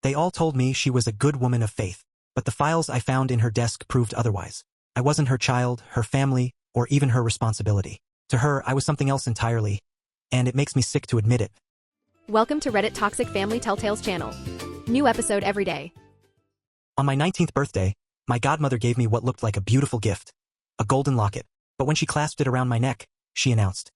They all told me she was a good woman of faith, but the files I found in her desk proved otherwise. I wasn't her child, her family, or even her responsibility. To her, I was something else entirely, and it makes me sick to admit it. Welcome to Reddit Toxic Family Telltales channel. New episode every day. On my 19th birthday, my godmother gave me what looked like a beautiful gift, a golden locket, but when she clasped it around my neck, she announced,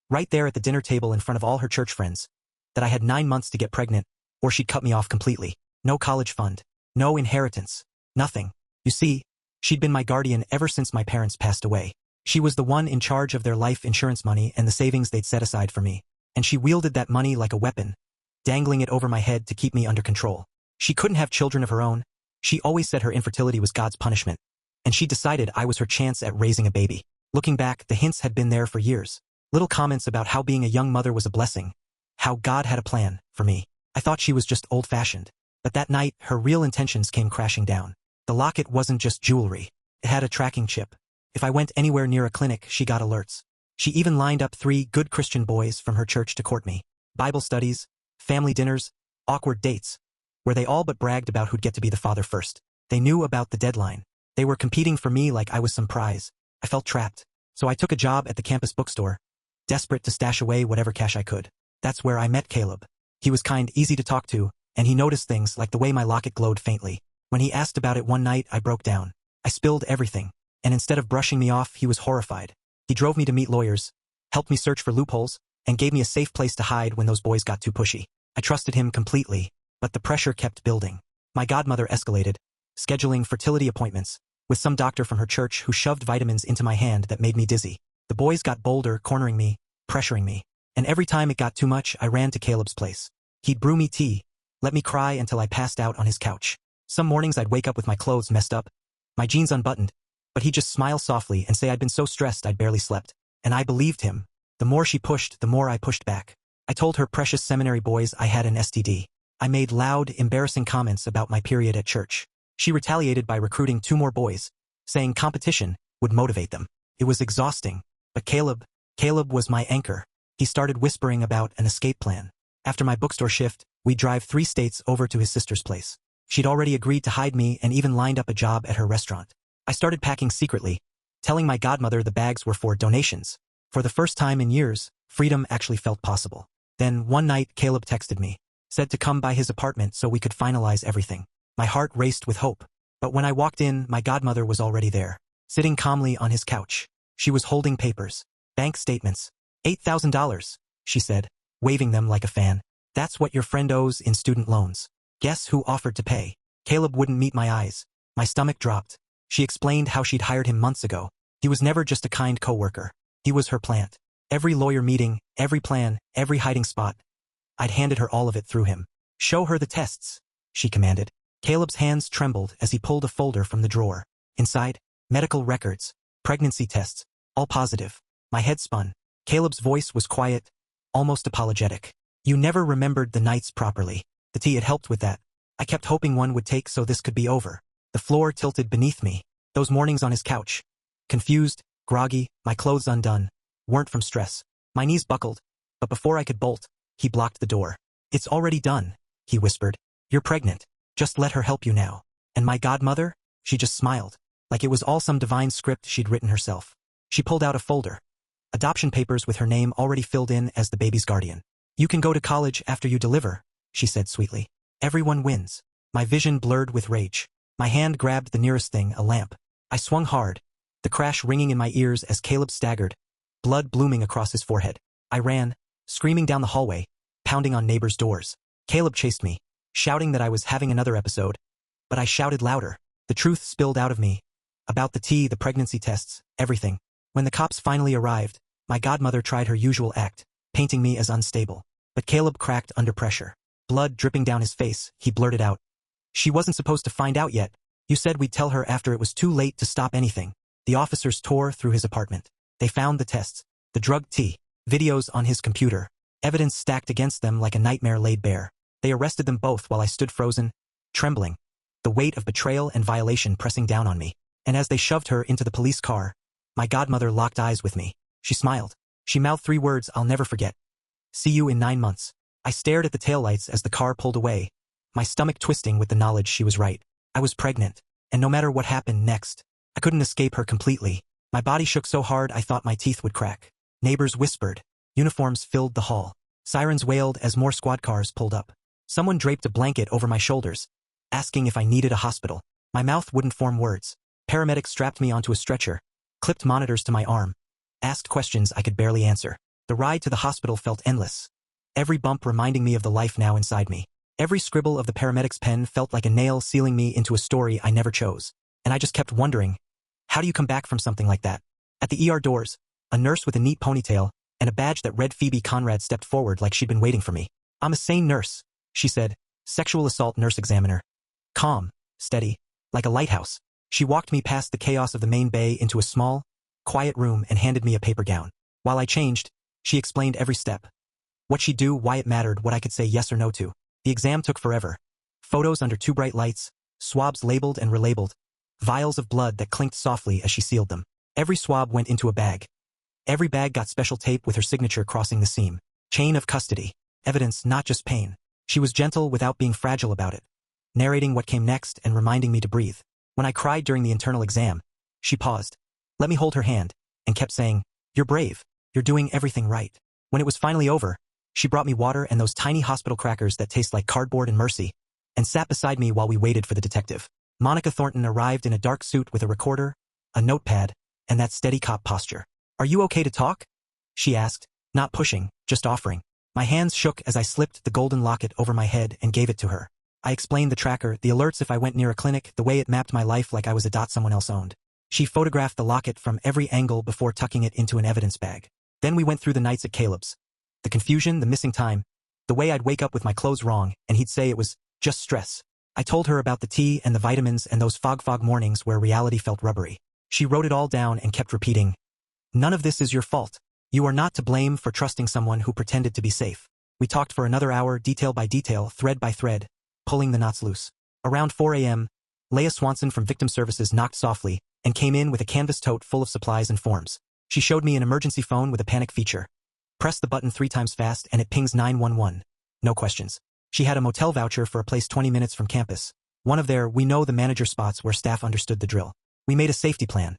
right there at the dinner table in front of all her church friends, that I had 9 months to get pregnant, or she'd cut me off completely. No college fund, no inheritance, nothing. You see, she'd been my guardian ever since my parents passed away. She was the one in charge of their life insurance money and the savings they'd set aside for me, and she wielded that money like a weapon, dangling it over my head to keep me under control. She couldn't have children of her own. She always said her infertility was God's punishment, and she decided I was her chance at raising a baby. Looking back, the hints had been there for years. Little comments about how being a young mother was a blessing, how God had a plan for me. I thought she was just old-fashioned. But that night, her real intentions came crashing down. The locket wasn't just jewelry. It had a tracking chip. If I went anywhere near a clinic, she got alerts. She even lined up 3 good Christian boys from her church to court me. Bible studies, family dinners, awkward dates, where they all but bragged about who'd get to be the father first. They knew about the deadline. They were competing for me like I was some prize. I felt trapped. So I took a job at the campus bookstore, desperate to stash away whatever cash I could. That's where I met Caleb. He was kind, easy to talk to, and he noticed things like the way my locket glowed faintly. When he asked about it one night, I broke down. I spilled everything, and instead of brushing me off, he was horrified. He drove me to meet lawyers, helped me search for loopholes, and gave me a safe place to hide when those boys got too pushy. I trusted him completely, but the pressure kept building. My godmother escalated, scheduling fertility appointments with some doctor from her church who shoved vitamins into my hand that made me dizzy. The boys got bolder, cornering me, pressuring me, and every time it got too much, I ran to Caleb's place. He'd brew me tea, let me cry until I passed out on his couch. Some mornings I'd wake up with my clothes messed up, my jeans unbuttoned, but he'd just smile softly and say I'd been so stressed I'd barely slept. And I believed him. The more she pushed, the more I pushed back. I told her precious seminary boys I had an STD. I made loud, embarrassing comments about my period at church. She retaliated by recruiting 2 more boys, saying competition would motivate them. It was exhausting, but Caleb was my anchor. He started whispering about an escape plan. After my bookstore shift, we'd drive 3 states over to his sister's place. She'd already agreed to hide me and even lined up a job at her restaurant. I started packing secretly, telling my godmother the bags were for donations. For the first time in years, freedom actually felt possible. Then one night, Caleb texted me, said to come by his apartment so we could finalize everything. My heart raced with hope. But when I walked in, my godmother was already there, sitting calmly on his couch. She was holding papers, bank statements. $8,000, she said, waving them like a fan. That's what your friend owes in student loans. Guess who offered to pay? Caleb wouldn't meet my eyes. My stomach dropped. She explained how she'd hired him months ago. He was never just a kind coworker. He was her plant. Every lawyer meeting, every plan, every hiding spot. I'd handed her all of it through him. Show her the tests, she commanded. Caleb's hands trembled as he pulled a folder from the drawer. Inside, medical records, pregnancy tests, all positive. My head spun. Caleb's voice was quiet, almost apologetic. You never remembered the nights properly. The tea had helped with that. I kept hoping one would take so this could be over. The floor tilted beneath me. Those mornings on his couch, confused, groggy, my clothes undone, weren't from stress. My knees buckled, but before I could bolt, he blocked the door. It's already done, he whispered. You're pregnant. Just let her help you now. And my godmother? She just smiled, like it was all some divine script she'd written herself. She pulled out a folder. Adoption papers with her name already filled in as the baby's guardian. You can go to college after you deliver, she said sweetly. Everyone wins. My vision blurred with rage. My hand grabbed the nearest thing, a lamp. I swung hard, the crash ringing in my ears as Caleb staggered, blood blooming across his forehead. I ran, screaming down the hallway, pounding on neighbors' doors. Caleb chased me, shouting that I was having another episode. But I shouted louder. The truth spilled out of me. About the tea, the pregnancy tests, everything. When the cops finally arrived, my godmother tried her usual act, painting me as unstable. But Caleb cracked under pressure. Blood dripping down his face, he blurted out. She wasn't supposed to find out yet. You said we'd tell her after it was too late to stop anything. The officers tore through his apartment. They found the tests, the drug tea, videos on his computer, evidence stacked against them like a nightmare laid bare. They arrested them both while I stood frozen, trembling, the weight of betrayal and violation pressing down on me. And as they shoved her into the police car, my godmother locked eyes with me. She smiled. She mouthed 3 words I'll never forget. See you in 9 months. I stared at the taillights as the car pulled away, my stomach twisting with the knowledge she was right. I was pregnant, and no matter what happened next, I couldn't escape her completely. My body shook so hard I thought my teeth would crack. Neighbors whispered. Uniforms filled the hall. Sirens wailed as more squad cars pulled up. Someone draped a blanket over my shoulders, asking if I needed a hospital. My mouth wouldn't form words. Paramedics strapped me onto a stretcher, clipped monitors to my arm, asked questions I could barely answer. The ride to the hospital felt endless, every bump reminding me of the life now inside me. Every scribble of the paramedic's pen felt like a nail sealing me into a story I never chose. And I just kept wondering, how do you come back from something like that? At the ER doors, a nurse with a neat ponytail and a badge that read Phoebe Conrad stepped forward like she'd been waiting for me. "I'm a sane nurse," she said, "sexual assault nurse examiner." Calm, steady, like a lighthouse. She walked me past the chaos of the main bay into a small, quiet room and handed me a paper gown. While I changed, she explained every step. What she'd do, why it mattered, what I could say yes or no to. The exam took forever. Photos under two bright lights, swabs labeled and relabeled, vials of blood that clinked softly as she sealed them. Every swab went into a bag. Every bag got special tape with her signature crossing the seam. Chain of custody. Evidence, not just pain. She was gentle without being fragile about it, narrating what came next and reminding me to breathe. When I cried during the internal exam, she paused, let me hold her hand, and kept saying, "You're brave. You're doing everything right." When it was finally over, she brought me water and those tiny hospital crackers that taste like cardboard and mercy, and sat beside me while we waited for the detective. Monica Thornton arrived in a dark suit with a recorder, a notepad, and that steady cop posture. "Are you okay to talk?" she asked, not pushing, just offering. My hands shook as I slipped the golden locket over my head and gave it to her. I explained the tracker, the alerts if I went near a clinic, the way it mapped my life like I was a dot someone else owned. She photographed the locket from every angle before tucking it into an evidence bag. Then we went through the nights at Caleb's. The confusion, the missing time, the way I'd wake up with my clothes wrong, and he'd say it was just stress. I told her about the tea and the vitamins and those fog mornings where reality felt rubbery. She wrote it all down and kept repeating, "None of this is your fault. You are not to blame for trusting someone who pretended to be safe." We talked for another hour, detail by detail, thread by thread, pulling the knots loose. Around 4 a.m., Leah Swanson from Victim Services knocked softly and came in with a canvas tote full of supplies and forms. She showed me an emergency phone with a panic feature. Press the button 3 times fast and it pings 911. No questions. She had a motel voucher for a place 20 minutes from campus. One of their "we know the manager" spots where staff understood the drill. We made a safety plan.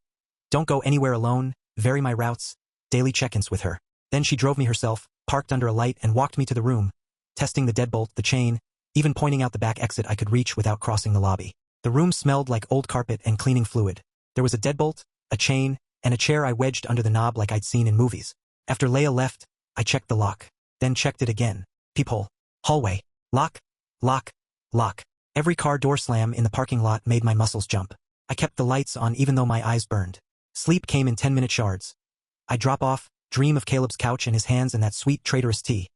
Don't go anywhere alone, vary my routes, daily check-ins with her. Then she drove me herself, parked under a light and walked me to the room, testing the deadbolt, the chain, even pointing out the back exit I could reach without crossing the lobby. The room smelled like old carpet and cleaning fluid. There was a deadbolt, a chain, and a chair I wedged under the knob like I'd seen in movies. After Leah left, I checked the lock, then checked it again. Peephole. Hallway. Lock. Lock. Lock. Every car door slam in the parking lot made my muscles jump. I kept the lights on even though my eyes burned. Sleep came in 10-minute shards. I'd drop off, dream of Caleb's couch and his hands and that sweet traitorous tea.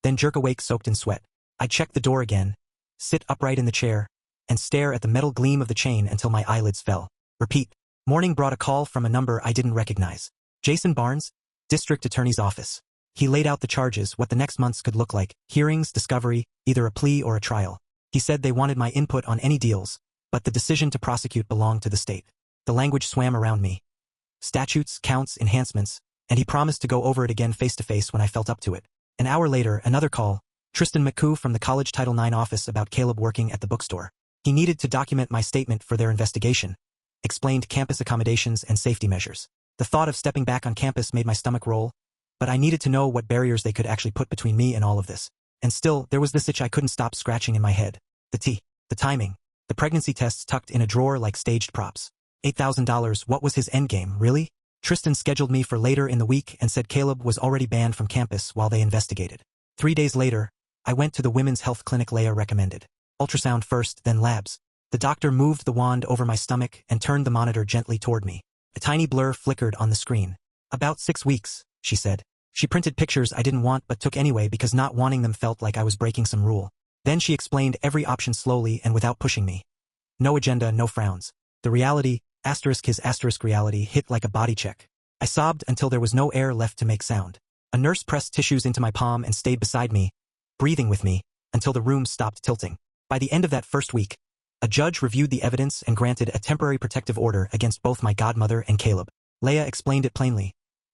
Then jerk awake soaked in sweat. I'd check the door again, sit upright in the chair, and stare at the metal gleam of the chain until my eyelids fell. Repeat. Morning brought a call from a number I didn't recognize. Jason Barnes, District Attorney's Office. He laid out the charges, what the next months could look like, hearings, discovery, either a plea or a trial. He said they wanted my input on any deals, but the decision to prosecute belonged to the state. The language swam around me. Statutes, counts, enhancements, and he promised to go over it again face-to-face when I felt up to it. An hour later, another call. Tristan McCoo from the College Title IX office about Caleb working at the bookstore. He needed to document my statement for their investigation, explained campus accommodations and safety measures. The thought of stepping back on campus made my stomach roll, but I needed to know what barriers they could actually put between me and all of this. And still, there was this itch I couldn't stop scratching in my head. The tea, the timing, the pregnancy tests tucked in a drawer like staged props. $8,000, what was his endgame, really? Tristan scheduled me for later in the week and said Caleb was already banned from campus while they investigated. 3 days later, I went to the women's health clinic Leah recommended. Ultrasound first, then labs. The doctor moved the wand over my stomach and turned the monitor gently toward me. A tiny blur flickered on the screen. "About 6 weeks, she said. She printed pictures I didn't want but took anyway because not wanting them felt like I was breaking some rule. Then she explained every option slowly and without pushing me. No agenda, no frowns. The reality, his reality, hit like a body check. I sobbed until there was no air left to make sound. A nurse pressed tissues into my palm and stayed beside me, breathing with me, until the room stopped tilting. By the end of that first week, a judge reviewed the evidence and granted a temporary protective order against both my godmother and Caleb. Leah explained it plainly.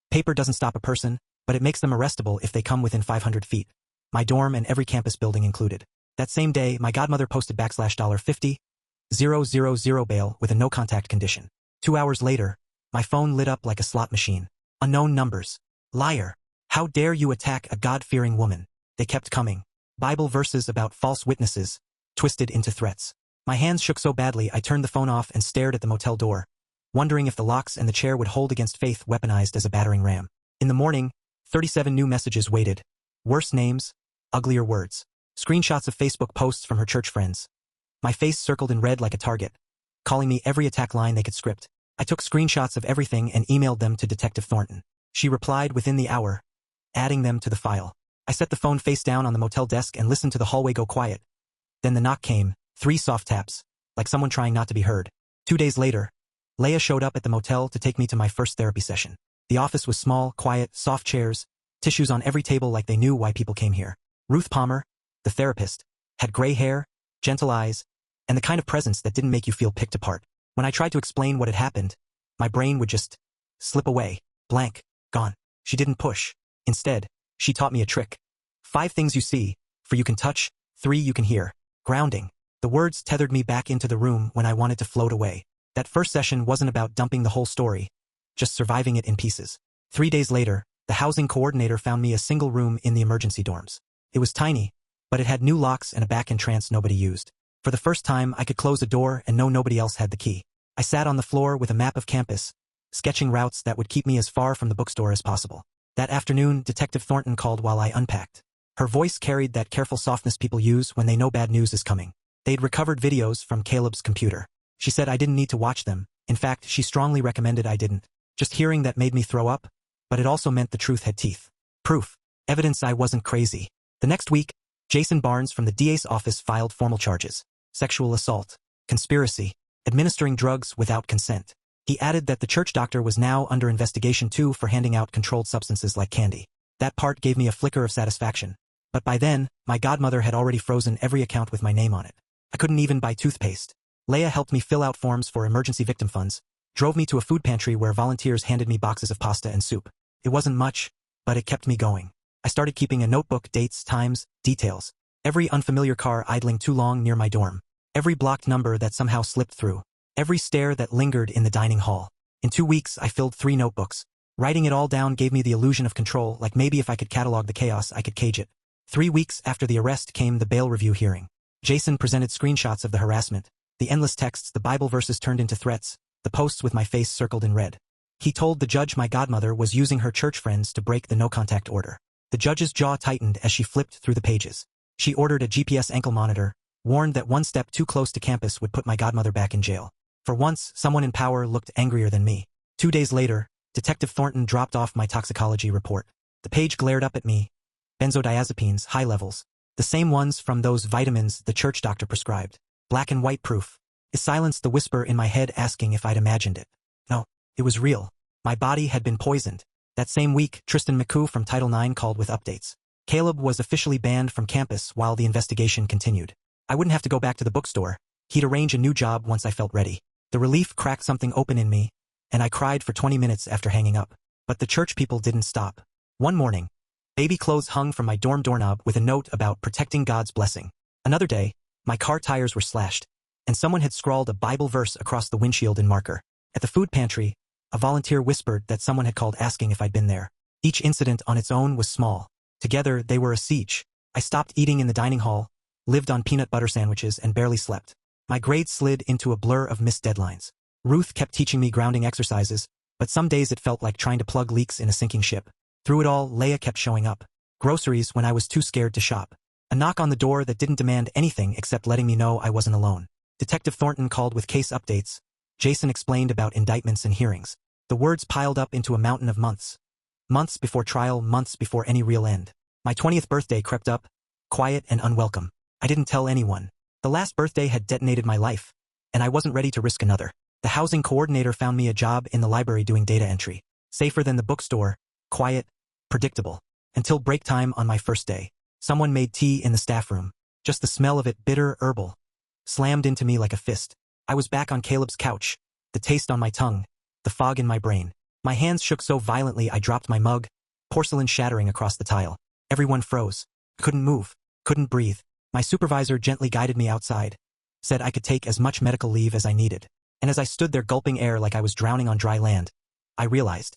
Paper doesn't stop a person, but it makes them arrestable if they come within 500 feet. My dorm and every campus building included. That same day, my godmother posted $50,000 bail with a no-contact condition. 2 hours later, my phone lit up like a slot machine. Unknown numbers. Liar. How dare you attack a God-fearing woman? They kept coming. Bible verses about false witnesses, twisted into threats. My hands shook so badly I turned the phone off and stared at the motel door, wondering if the locks and the chair would hold against faith weaponized as a battering ram. In the morning, 37 new messages waited. Worse names, uglier words. Screenshots of Facebook posts from her church friends. My face circled in red like a target, calling me every attack line they could script. I took screenshots of everything and emailed them to Detective Thornton. She replied within the hour, adding them to the file. I set the phone face down on the motel desk and listened to the hallway go quiet. Then the knock came, 3 soft taps, like someone trying not to be heard. 2 days later, Leia showed up at the motel to take me to my first therapy session. The office was small, quiet, soft chairs, tissues on every table like they knew why people came here. Ruth Palmer, the therapist, had gray hair, gentle eyes, and the kind of presence that didn't make you feel picked apart. When I tried to explain what had happened, my brain would just slip away, blank, gone. She didn't push. Instead, she taught me a trick. 5 things you see, 4 you can touch, 3 you can hear. Grounding. The words tethered me back into the room when I wanted to float away. That first session wasn't about dumping the whole story, just surviving it in pieces. 3 days later, the housing coordinator found me a single room in the emergency dorms. It was tiny, but it had new locks and a back entrance nobody used. For the first time, I could close a door and know nobody else had the key. I sat on the floor with a map of campus, sketching routes that would keep me as far from the bookstore as possible. That afternoon, Detective Thornton called while I unpacked. Her voice carried that careful softness people use when they know bad news is coming. They'd recovered videos from Caleb's computer. She said I didn't need to watch them. In fact, she strongly recommended I didn't. Just hearing that made me throw up, but it also meant the truth had teeth. Proof. Evidence I wasn't crazy. The next week, Jason Barnes from the DA's office filed formal charges. Sexual assault, conspiracy, administering drugs without consent. He added that the church doctor was now under investigation too for handing out controlled substances like candy. That part gave me a flicker of satisfaction. But by then, my godmother had already frozen every account with my name on it. I couldn't even buy toothpaste. Leia helped me fill out forms for emergency victim funds, drove me to a food pantry where volunteers handed me boxes of pasta and soup. It wasn't much, but it kept me going. I started keeping a notebook, dates, times, details. Every unfamiliar car idling too long near my dorm. Every blocked number that somehow slipped through. Every stare that lingered in the dining hall. In 2 weeks, I filled 3 notebooks. Writing it all down gave me the illusion of control, like maybe if I could catalog the chaos, I could cage it. 3 weeks after the arrest came the bail review hearing. Jason presented screenshots of the harassment, the endless texts, the Bible verses turned into threats, the posts with my face circled in red. He told the judge my godmother was using her church friends to break the no-contact order. The judge's jaw tightened as she flipped through the pages. She ordered a GPS ankle monitor, warned that one step too close to campus would put my godmother back in jail. For once, someone in power looked angrier than me. 2 days later, Detective Thornton dropped off my toxicology report. The page glared up at me. Benzodiazepines, high levels. The same ones from those vitamins the church doctor prescribed. Black and white proof. It silenced the whisper in my head asking if I'd imagined it. No, it was real. My body had been poisoned. That same week, Tristan McCoo from Title IX called with updates. Caleb was officially banned from campus while the investigation continued. I wouldn't have to go back to the bookstore. He'd arrange a new job once I felt ready. The relief cracked something open in me, and I cried for 20 minutes after hanging up. But the church people didn't stop. One morning, baby clothes hung from my dorm doorknob with a note about protecting God's blessing. Another day, my car tires were slashed, and someone had scrawled a Bible verse across the windshield in marker. At the food pantry, a volunteer whispered that someone had called asking if I'd been there. Each incident on its own was small. Together, they were a siege. I stopped eating in the dining hall, lived on peanut butter sandwiches, and barely slept. My grades slid into a blur of missed deadlines. Ruth kept teaching me grounding exercises, but some days it felt like trying to plug leaks in a sinking ship. Through it all, Leia kept showing up. Groceries when I was too scared to shop. A knock on the door that didn't demand anything except letting me know I wasn't alone. Detective Thornton called with case updates. Jason explained about indictments and hearings. The words piled up into a mountain of months. Months before trial, months before any real end. My 20th birthday crept up, quiet and unwelcome. I didn't tell anyone. The last birthday had detonated my life, and I wasn't ready to risk another. The housing coordinator found me a job in the library doing data entry. Safer than the bookstore, quiet, predictable. Until break time on my first day. Someone made tea in the staff room. Just the smell of it, bitter, herbal, slammed into me like a fist. I was back on Caleb's couch, the taste on my tongue, the fog in my brain. My hands shook so violently I dropped my mug, porcelain shattering across the tile. Everyone froze. Couldn't move. Couldn't breathe. My supervisor gently guided me outside, said I could take as much medical leave as I needed. And as I stood there gulping air like I was drowning on dry land, I realized,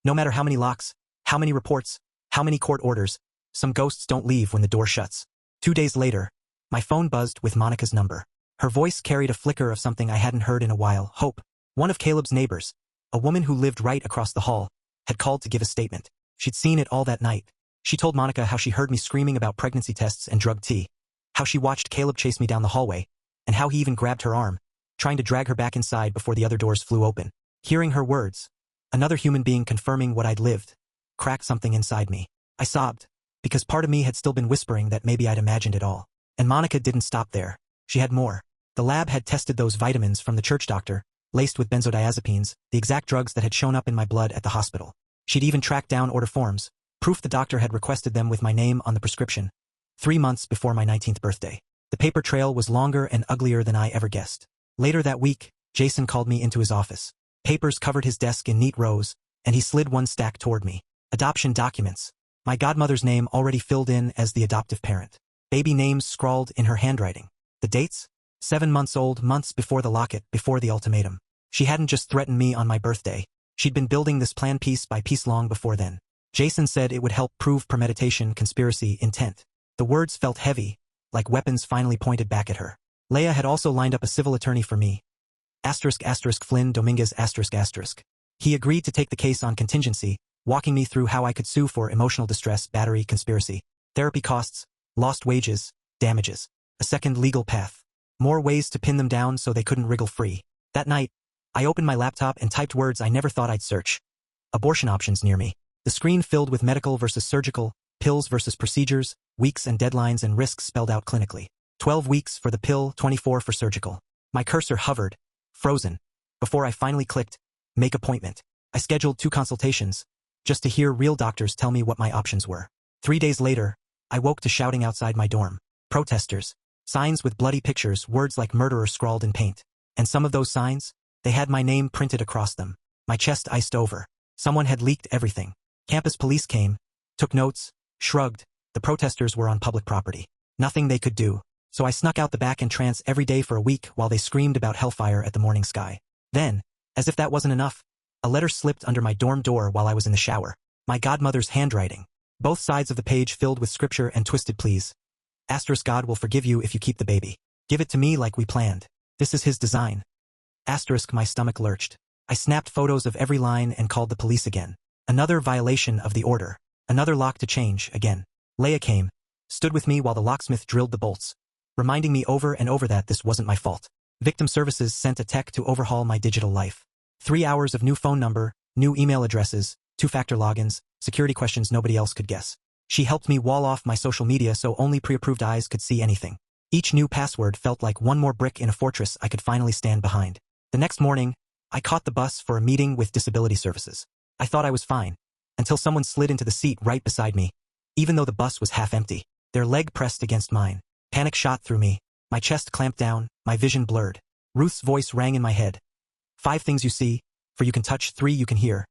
no matter how many locks, how many reports, how many court orders, some ghosts don't leave when the door shuts. 2 days later, my phone buzzed with Monica's number. Her voice carried a flicker of something I hadn't heard in a while. Hope, one of Caleb's neighbors, a woman who lived right across the hall, had called to give a statement. She'd seen it all that night. She told Monica how she heard me screaming about pregnancy tests and drug tea, how she watched Caleb chase me down the hallway, and how he even grabbed her arm, trying to drag her back inside before the other doors flew open. Hearing her words, another human being confirming what I'd lived, cracked something inside me. I sobbed, because part of me had still been whispering that maybe I'd imagined it all. And Monica didn't stop there. She had more. The lab had tested those vitamins from the church doctor, laced with benzodiazepines, the exact drugs that had shown up in my blood at the hospital. She'd even tracked down order forms, proof the doctor had requested them with my name on the prescription, 3 months before my 19th birthday. The paper trail was longer and uglier than I ever guessed. Later that week, Jason called me into his office. Papers covered his desk in neat rows, and he slid one stack toward me. Adoption documents. My godmother's name already filled in as the adoptive parent. Baby names scrawled in her handwriting. The dates? 7 months old, months before the locket, before the ultimatum. She hadn't just threatened me on my birthday. She'd been building this plan piece by piece long before then. Jason said it would help prove premeditation, conspiracy, intent. The words felt heavy, like weapons finally pointed back at her. Leia had also lined up a civil attorney for me. Flynn Dominguez ***. He agreed to take the case on contingency, walking me through how I could sue for emotional distress, battery, conspiracy, therapy costs, lost wages, damages, a second legal path, more ways to pin them down so they couldn't wriggle free. That night, I opened my laptop and typed words I never thought I'd search. Abortion options near me. The screen filled with medical versus surgical, pills versus procedures, weeks and deadlines and risks spelled out clinically. 12 weeks for the pill, 24 for surgical. My cursor hovered, frozen, before I finally clicked, make appointment. I scheduled 2 consultations, just to hear real doctors tell me what my options were. 3 days later, I woke to shouting outside my dorm. Protesters. Signs with bloody pictures, words like murderer scrawled in paint. And some of those signs, they had my name printed across them. My chest iced over. Someone had leaked everything. Campus police came, took notes, shrugged. The protesters were on public property. Nothing they could do. So I snuck out the back entrance every day for a week while they screamed about hellfire at the morning sky. Then, as if that wasn't enough, a letter slipped under my dorm door while I was in the shower. My godmother's handwriting. Both sides of the page filled with scripture and twisted pleas. God will forgive you if you keep the baby. Give it to me like we planned. This is his design. My stomach lurched. I snapped photos of every line and called the police again. Another violation of the order. Another lock to change, again. Leia came, stood with me while the locksmith drilled the bolts, reminding me over and over that this wasn't my fault. Victim Services sent a tech to overhaul my digital life. 3 hours of new phone number, new email addresses, 2-factor logins, security questions nobody else could guess. She helped me wall off my social media so only pre-approved eyes could see anything. Each new password felt like one more brick in a fortress I could finally stand behind. The next morning, I caught the bus for a meeting with Disability Services. I thought I was fine, until someone slid into the seat right beside me, even though the bus was half empty. Their leg pressed against mine. Panic shot through me. My chest clamped down, my vision blurred. Ruth's voice rang in my head. 5 things you see, for you can touch, 3 you can hear.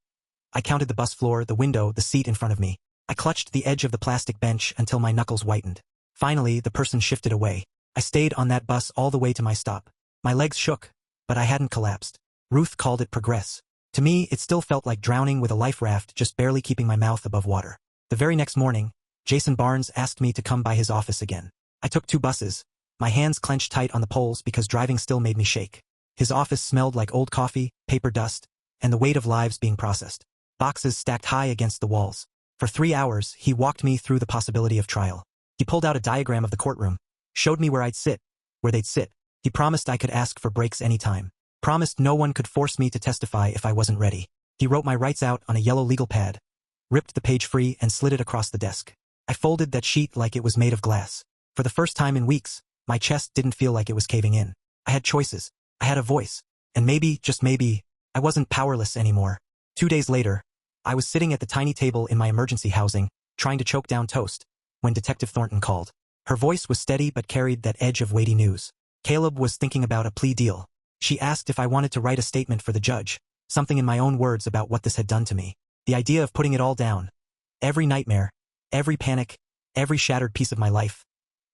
I counted the bus floor, the window, the seat in front of me. I clutched the edge of the plastic bench until my knuckles whitened. Finally, the person shifted away. I stayed on that bus all the way to my stop. My legs shook, but I hadn't collapsed. Ruth called it progress. To me, it still felt like drowning with a life raft, just barely keeping my mouth above water. The very next morning, Jason Barnes asked me to come by his office again. I took 2 buses, my hands clenched tight on the poles because driving still made me shake. His office smelled like old coffee, paper dust, and the weight of lives being processed. Boxes stacked high against the walls. For 3 hours, he walked me through the possibility of trial. He pulled out a diagram of the courtroom, showed me where I'd sit, where they'd sit. He promised I could ask for breaks anytime. Promised no one could force me to testify if I wasn't ready. He wrote my rights out on a yellow legal pad, ripped the page free and slid it across the desk. I folded that sheet like it was made of glass. For the first time in weeks, my chest didn't feel like it was caving in. I had choices. I had a voice. And maybe, just maybe, I wasn't powerless anymore. 2 days later, I was sitting at the tiny table in my emergency housing, trying to choke down toast, when Detective Thornton called. Her voice was steady but carried that edge of weighty news. Caleb was thinking about a plea deal. She asked if I wanted to write a statement for the judge, something in my own words about what this had done to me. The idea of putting it all down, every nightmare, every panic, every shattered piece of my life,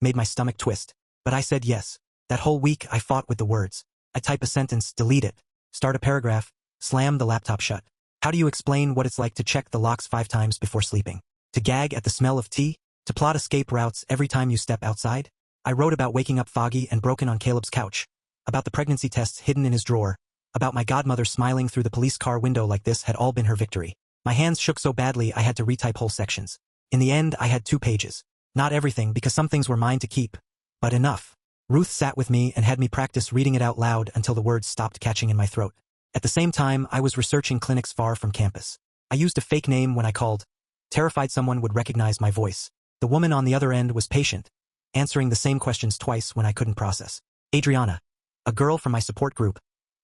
made my stomach twist. But I said yes. That whole week I fought with the words. I type a sentence, delete it, start a paragraph, slam the laptop shut. How do you explain what it's like to check the locks 5 times before sleeping? To gag at the smell of tea? To plot escape routes every time you step outside? I wrote about waking up foggy and broken on Caleb's couch, about the pregnancy tests hidden in his drawer, about my godmother smiling through the police car window like this had all been her victory. My hands shook so badly I had to retype whole sections. In the end, I had 2 pages. Not everything, because some things were mine to keep, but enough. Ruth sat with me and had me practice reading it out loud until the words stopped catching in my throat. At the same time, I was researching clinics far from campus. I used a fake name when I called, terrified someone would recognize my voice. The woman on the other end was patient, answering the same questions twice when I couldn't process. Adriana, a girl from my support group,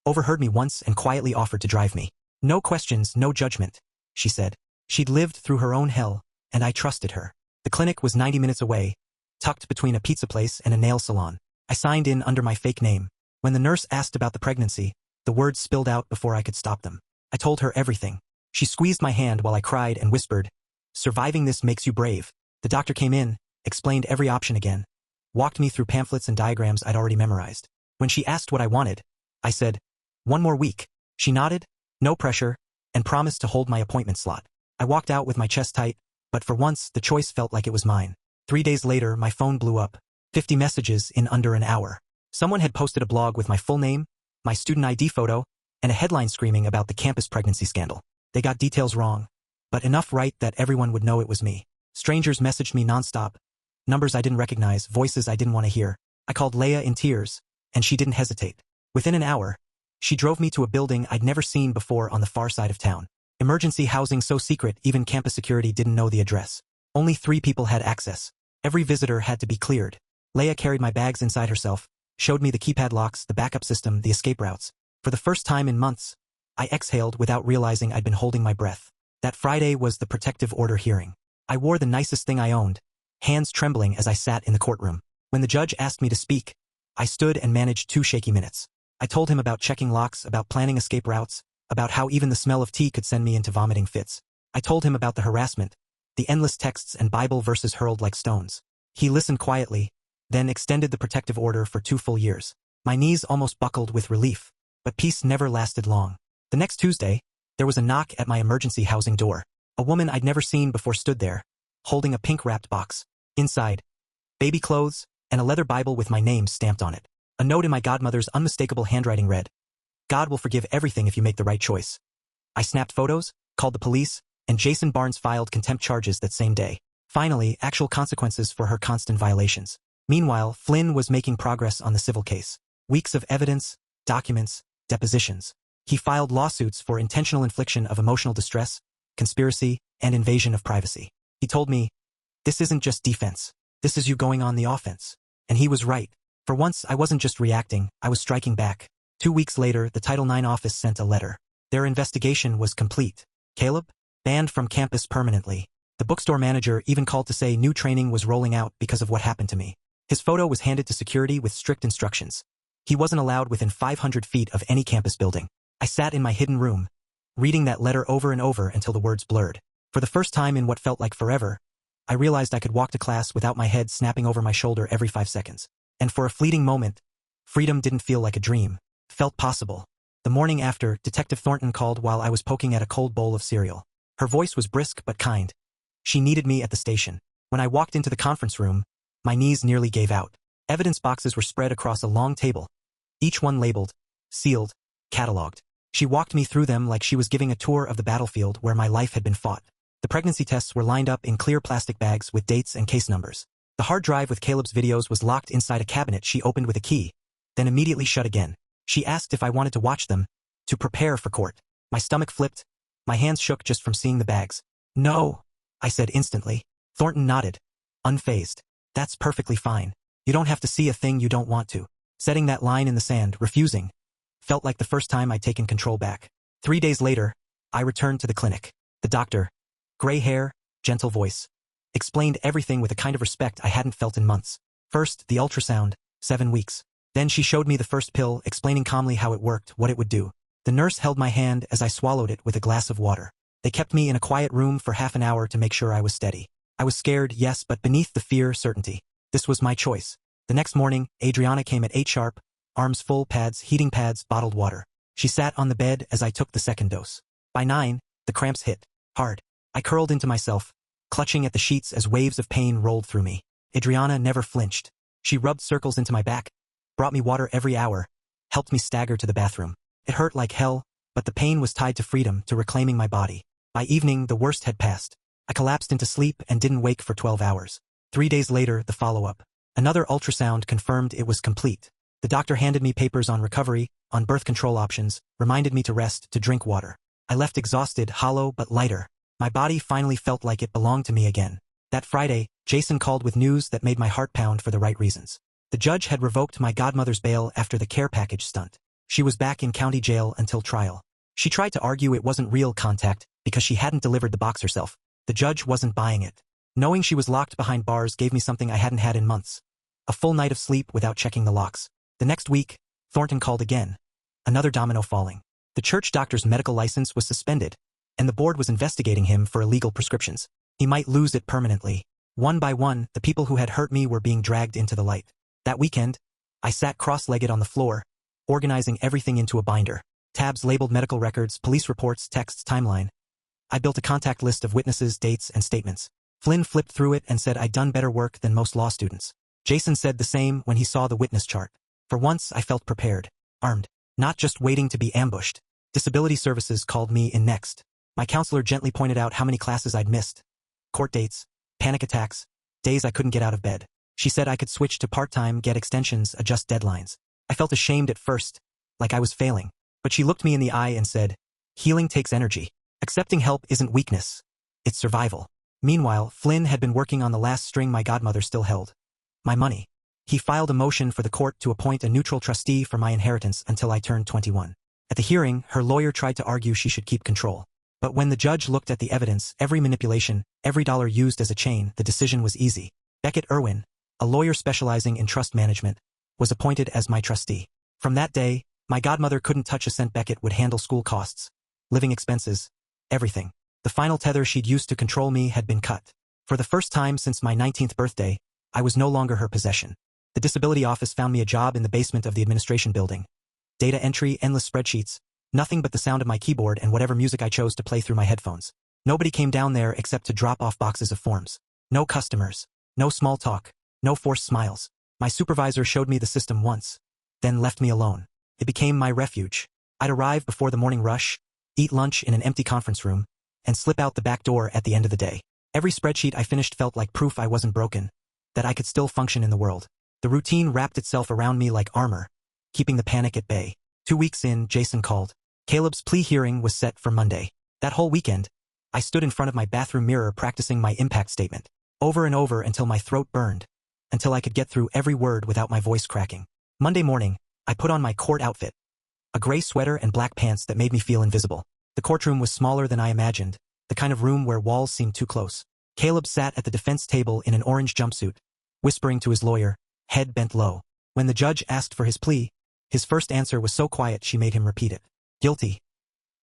overheard me once and quietly offered to drive me. No questions, no judgment, she said. She'd lived through her own hell, and I trusted her. The clinic was 90 minutes away, tucked between a pizza place and a nail salon. I signed in under my fake name. When the nurse asked about the pregnancy, the words spilled out before I could stop them. I told her everything. She squeezed my hand while I cried and whispered, "Surviving this makes you brave." The doctor came in, explained every option again, walked me through pamphlets and diagrams I'd already memorized. When she asked what I wanted, I said, 1 more week. She nodded, no pressure, and promised to hold my appointment slot. I walked out with my chest tight, but for once the choice felt like it was mine. 3 days later, my phone blew up. 50 messages in under an hour. Someone had posted a blog with my full name, my student ID photo, and a headline screaming about the campus pregnancy scandal. They got details wrong, but enough right that everyone would know it was me. Strangers messaged me nonstop. Numbers I didn't recognize, voices I didn't want to hear. I called Leia in tears, and she didn't hesitate. Within an hour, she drove me to a building I'd never seen before on the far side of town. Emergency housing so secret even campus security didn't know the address. Only 3 people had access. Every visitor had to be cleared. Leia carried my bags inside herself, showed me the keypad locks, the backup system, the escape routes. For the first time in months, I exhaled without realizing I'd been holding my breath. That Friday was the protective order hearing. I wore the nicest thing I owned, hands trembling as I sat in the courtroom. When the judge asked me to speak, I stood and managed 2 shaky minutes. I told him about checking locks, about planning escape routes, about how even the smell of tea could send me into vomiting fits. I told him about the harassment, the endless texts and Bible verses hurled like stones. He listened quietly, then extended the protective order for 2 full years. My knees almost buckled with relief, but peace never lasted long. The next Tuesday, there was a knock at my emergency housing door. A woman I'd never seen before stood there, holding a pink-wrapped box. Inside, baby clothes, and a leather Bible with my name stamped on it. A note in my godmother's unmistakable handwriting read, "God will forgive everything if you make the right choice." I snapped photos, called the police, and Jason Barnes filed contempt charges that same day. Finally, actual consequences for her constant violations. Meanwhile, Flynn was making progress on the civil case. Weeks of evidence, documents, depositions. He filed lawsuits for intentional infliction of emotional distress, conspiracy, and invasion of privacy. He told me, "This isn't just defense. This is you going on the offense." And he was right. For once, I wasn't just reacting, I was striking back. 2 weeks later, the Title IX office sent a letter. Their investigation was complete. Caleb? Banned from campus permanently. The bookstore manager even called to say new training was rolling out because of what happened to me. His photo was handed to security with strict instructions. He wasn't allowed within 500 feet of any campus building. I sat in my hidden room, reading that letter over and over until the words blurred. For the first time in what felt like forever, I realized I could walk to class without my head snapping over my shoulder every 5 seconds. And for a fleeting moment, freedom didn't feel like a dream. It felt possible. The morning after, Detective Thornton called while I was poking at a cold bowl of cereal. Her voice was brisk but kind. She needed me at the station. When I walked into the conference room, my knees nearly gave out. Evidence boxes were spread across a long table, each one labeled, sealed, cataloged. She walked me through them like she was giving a tour of the battlefield where my life had been fought. The pregnancy tests were lined up in clear plastic bags with dates and case numbers. The hard drive with Caleb's videos was locked inside a cabinet she opened with a key, then immediately shut again. She asked if I wanted to watch them, to prepare for court. My stomach flipped, my hands shook just from seeing the bags. "No," I said instantly. Thornton nodded, unfazed. "That's perfectly fine. You don't have to see a thing you don't want to." Setting that line in the sand, refusing, felt like the first time I'd taken control back. 3 days later, I returned to the clinic. The doctor, gray hair, gentle voice, explained everything with a kind of respect I hadn't felt in months. First, the ultrasound, 7 weeks. Then she showed me the first pill, explaining calmly how it worked, what it would do. The nurse held my hand as I swallowed it with a glass of water. They kept me in a quiet room for half an hour to make sure I was steady. I was scared, yes, but beneath the fear, certainty. This was my choice. The next morning, Adriana came at 8 sharp, arms full, pads, heating pads, bottled water. She sat on the bed as I took the second dose. By 9, the cramps hit hard. I curled into myself, clutching at the sheets as waves of pain rolled through me. Adriana never flinched. She rubbed circles into my back, brought me water every hour, helped me stagger to the bathroom. It hurt like hell, but the pain was tied to freedom, to reclaiming my body. By evening, the worst had passed. I collapsed into sleep and didn't wake for 12 hours. 3 days later, the follow-up. Another ultrasound confirmed it was complete. The doctor handed me papers on recovery, on birth control options, reminded me to rest, to drink water. I left exhausted, hollow, but lighter. My body finally felt like it belonged to me again. That Friday, Jason called with news that made my heart pound for the right reasons. The judge had revoked my godmother's bail after the care package stunt. She was back in county jail until trial. She tried to argue it wasn't real contact because she hadn't delivered the box herself. The judge wasn't buying it. Knowing she was locked behind bars gave me something I hadn't had in months. A full night of sleep without checking the locks. The next week, Thornton called again. Another domino falling. The church doctor's medical license was suspended, and the board was investigating him for illegal prescriptions. He might lose it permanently. One by one, the people who had hurt me were being dragged into the light. That weekend, I sat cross-legged on the floor, organizing everything into a binder. Tabs labeled medical records, police reports, texts, timeline. I built a contact list of witnesses, dates, and statements. Flynn flipped through it and said I'd done better work than most law students. Jason said the same when he saw the witness chart. For once, I felt prepared, armed, not just waiting to be ambushed. Disability Services called me in next. My counselor gently pointed out how many classes I'd missed. Court dates, panic attacks, days I couldn't get out of bed. She said I could switch to part-time, get extensions, adjust deadlines. I felt ashamed at first, like I was failing. But she looked me in the eye and said, "Healing takes energy. Accepting help isn't weakness. It's survival." Meanwhile, Flynn had been working on the last string my godmother still held. My money. He filed a motion for the court to appoint a neutral trustee for my inheritance until I turned 21. At the hearing, her lawyer tried to argue she should keep control. But when the judge looked at the evidence, every manipulation, every dollar used as a chain, the decision was easy. Beckett Irwin, a lawyer specializing in trust management, was appointed as my trustee. From that day, my godmother couldn't touch a cent. Beckett would handle school costs, living expenses, everything. The final tether she'd used to control me had been cut. For the first time since my 19th birthday, I was no longer her possession. The disability office found me a job in the basement of the administration building. Data entry, endless spreadsheets, nothing but the sound of my keyboard and whatever music I chose to play through my headphones. Nobody came down there except to drop off boxes of forms. No customers, no small talk, no forced smiles. My supervisor showed me the system once, then left me alone. It became my refuge. I'd arrive before the morning rush, eat lunch in an empty conference room, and slip out the back door at the end of the day. Every spreadsheet I finished felt like proof I wasn't broken, that I could still function in the world. The routine wrapped itself around me like armor, keeping the panic at bay. 2 weeks in, Jason called. Caleb's plea hearing was set for Monday. That whole weekend, I stood in front of my bathroom mirror practicing my impact statement, over and over until my throat burned, until I could get through every word without my voice cracking. Monday morning, I put on my court outfit, a gray sweater and black pants that made me feel invisible. The courtroom was smaller than I imagined, the kind of room where walls seemed too close. Caleb sat at the defense table in an orange jumpsuit, whispering to his lawyer, head bent low. When the judge asked for his plea, his first answer was so quiet she made him repeat it. Guilty.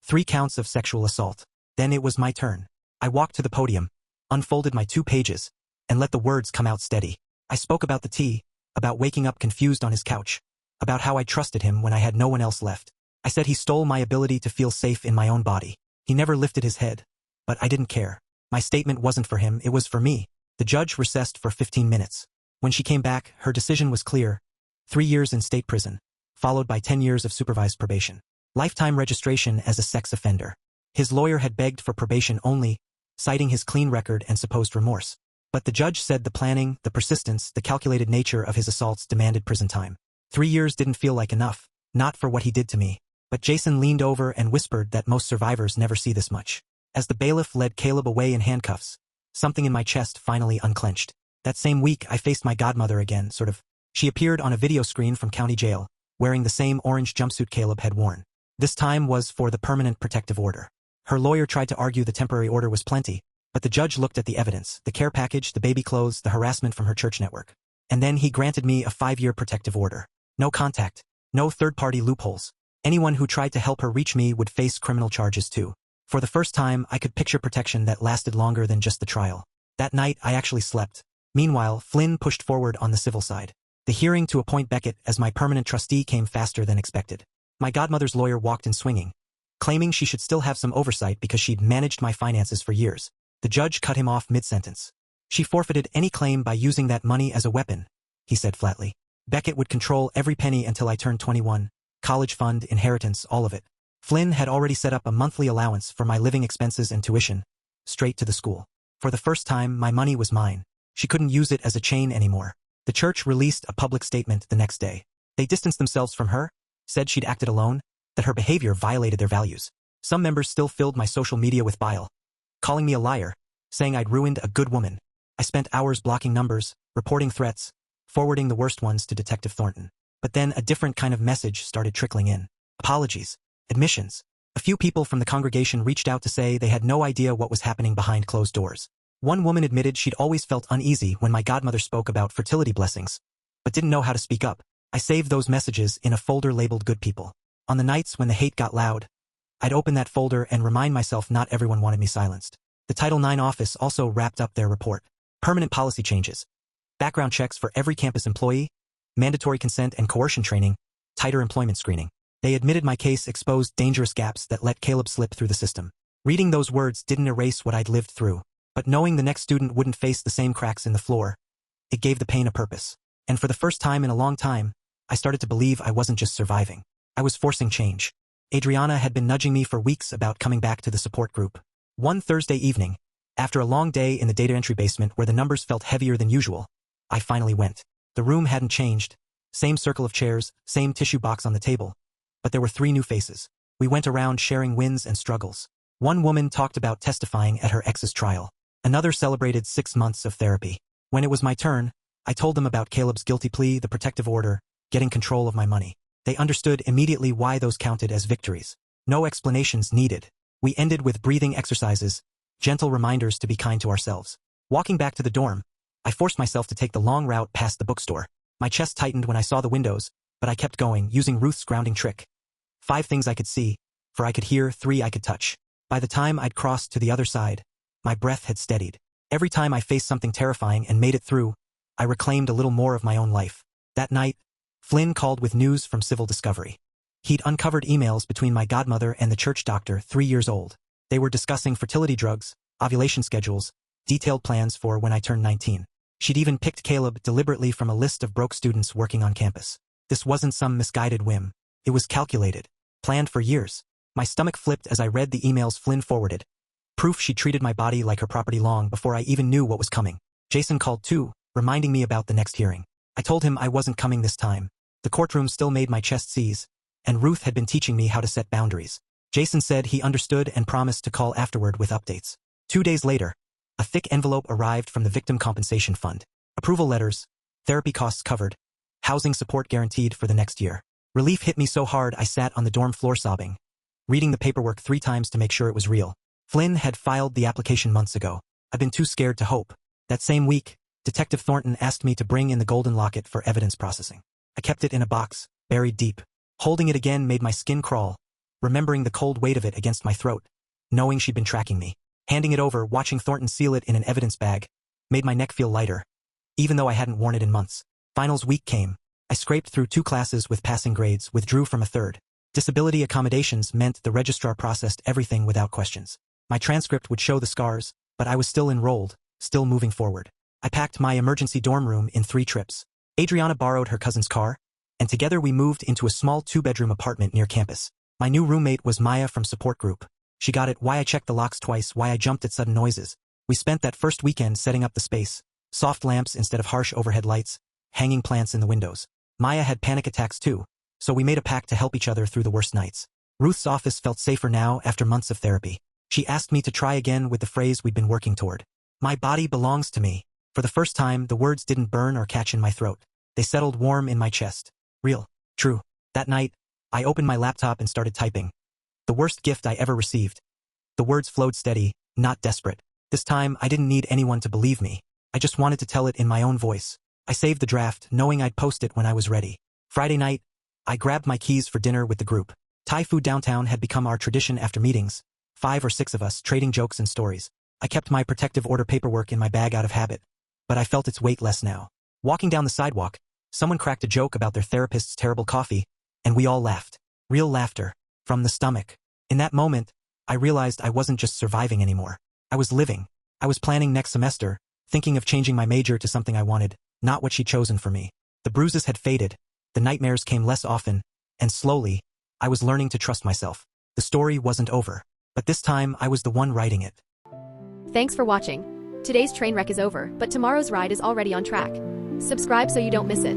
3 counts of sexual assault. Then it was my turn. I walked to the podium, unfolded my 2 pages, and let the words come out steady. I spoke about the tea, about waking up confused on his couch, about how I trusted him when I had no one else left. I said he stole my ability to feel safe in my own body. He never lifted his head, but I didn't care. My statement wasn't for him, it was for me. The judge recessed for 15 minutes. When she came back, her decision was clear. 3 years in state prison, followed by 10 years of supervised probation. Lifetime registration as a sex offender. His lawyer had begged for probation only, citing his clean record and supposed remorse. But the judge said the planning, the persistence, the calculated nature of his assaults demanded prison time. 3 years didn't feel like enough, not for what he did to me. But Jason leaned over and whispered that most survivors never see this much. As the bailiff led Caleb away in handcuffs, something in my chest finally unclenched. That same week, I faced my godmother again, sort of. She appeared on a video screen from county jail, wearing the same orange jumpsuit Caleb had worn. This time was for the permanent protective order. Her lawyer tried to argue the temporary order was plenty, but the judge looked at the evidence, the care package, the baby clothes, the harassment from her church network. And then he granted me a 5-year protective order. No contact, no third-party loopholes. Anyone who tried to help her reach me would face criminal charges too. For the first time, I could picture protection that lasted longer than just the trial. That night, I actually slept. Meanwhile, Flynn pushed forward on the civil side. The hearing to appoint Beckett as my permanent trustee came faster than expected. My godmother's lawyer walked in swinging, claiming she should still have some oversight because she'd managed my finances for years. The judge cut him off mid-sentence. She forfeited any claim by using that money as a weapon, he said flatly. Beckett would control every penny until I turned 21, college fund, inheritance, all of it. Flynn had already set up a monthly allowance for my living expenses and tuition, straight to the school. For the first time, my money was mine. She couldn't use it as a chain anymore. The church released a public statement the next day. They distanced themselves from her, said she'd acted alone, that her behavior violated their values. Some members still filled my social media with bile, calling me a liar, saying I'd ruined a good woman. I spent hours blocking numbers, reporting threats, forwarding the worst ones to Detective Thornton. But then a different kind of message started trickling in. Apologies. Admissions. A few people from the congregation reached out to say they had no idea what was happening behind closed doors. One woman admitted she'd always felt uneasy when my godmother spoke about fertility blessings, but didn't know how to speak up. I saved those messages in a folder labeled Good People. On the nights when the hate got loud, I'd open that folder and remind myself not everyone wanted me silenced. The Title IX office also wrapped up their report. Permanent policy changes. Background checks for every campus employee, mandatory consent and coercion training, tighter employment screening. They admitted my case exposed dangerous gaps that let Caleb slip through the system. Reading those words didn't erase what I'd lived through, but knowing the next student wouldn't face the same cracks in the floor, it gave the pain a purpose. And for the first time in a long time, I started to believe I wasn't just surviving. I was forcing change. Adriana had been nudging me for weeks about coming back to the support group. One Thursday evening, after a long day in the data entry basement where the numbers felt heavier than usual, I finally went. The room hadn't changed. Same circle of chairs, same tissue box on the table. But there were 3 new faces. We went around sharing wins and struggles. One woman talked about testifying at her ex's trial. Another celebrated 6 months of therapy. When it was my turn, I told them about Caleb's guilty plea, the protective order, getting control of my money. They understood immediately why those counted as victories. No explanations needed. We ended with breathing exercises, gentle reminders to be kind to ourselves. Walking back to the dorm, I forced myself to take the long route past the bookstore. My chest tightened when I saw the windows, but I kept going, using Ruth's grounding trick. 5 things I could see, 4 I could hear, 3 I could touch. By the time I'd crossed to the other side, my breath had steadied. Every time I faced something terrifying and made it through, I reclaimed a little more of my own life. That night, Flynn called with news from Civil Discovery. He'd uncovered emails between my godmother and the church doctor, 3 years old. They were discussing fertility drugs, ovulation schedules, detailed plans for when I turned 19. She'd even picked Caleb deliberately from a list of broke students working on campus. This wasn't some misguided whim. It was calculated, planned for years. My stomach flipped as I read the emails Flynn forwarded. Proof she treated my body like her property long before I even knew what was coming. Jason called too, reminding me about the next hearing. I told him I wasn't coming this time. The courtroom still made my chest seize, and Ruth had been teaching me how to set boundaries. Jason said he understood and promised to call afterward with updates. 2 days later, a thick envelope arrived from the Victim Compensation Fund. Approval letters, therapy costs covered, housing support guaranteed for the next year. Relief hit me so hard I sat on the dorm floor sobbing, reading the paperwork 3 times to make sure it was real. Flynn had filed the application months ago. I'd been too scared to hope. That same week, Detective Thornton asked me to bring in the golden locket for evidence processing. I kept it in a box, buried deep. Holding it again made my skin crawl, remembering the cold weight of it against my throat, knowing she'd been tracking me. Handing it over, watching Thornton seal it in an evidence bag, made my neck feel lighter, even though I hadn't worn it in months. Finals week came. I scraped through 2 classes with passing grades, withdrew from a third. Disability accommodations meant the registrar processed everything without questions. My transcript would show the scars, but I was still enrolled, still moving forward. I packed my emergency dorm room in 3 trips. Adriana borrowed her cousin's car, and together we moved into a small 2-bedroom apartment near campus. My new roommate was Maya from support group. She got it, why I checked the locks twice, why I jumped at sudden noises. We spent that first weekend setting up the space. Soft lamps instead of harsh overhead lights, hanging plants in the windows. Maya had panic attacks too, so we made a pact to help each other through the worst nights. Ruth's office felt safer now after months of therapy. She asked me to try again with the phrase we'd been working toward. My body belongs to me. For the first time, the words didn't burn or catch in my throat. They settled warm in my chest. Real. True. That night, I opened my laptop and started typing. The worst gift I ever received. The words flowed steady, not desperate. This time, I didn't need anyone to believe me. I just wanted to tell it in my own voice. I saved the draft, knowing I'd post it when I was ready. Friday night, I grabbed my keys for dinner with the group. Thai food downtown had become our tradition after meetings. 5 or 6 of us trading jokes and stories. I kept my protective order paperwork in my bag out of habit, but I felt its weight less now. Walking down the sidewalk, someone cracked a joke about their therapist's terrible coffee, and we all laughed. Real laughter. From the stomach. In that moment, I realized I wasn't just surviving anymore. I was living. I was planning next semester, thinking of changing my major to something I wanted, not what she'd chosen for me. The bruises had faded, the nightmares came less often, and slowly, I was learning to trust myself. The story wasn't over, but this time I was the one writing it. Thanks for watching. Today's train wreck is over, but tomorrow's ride is already on track. Subscribe so you don't miss it.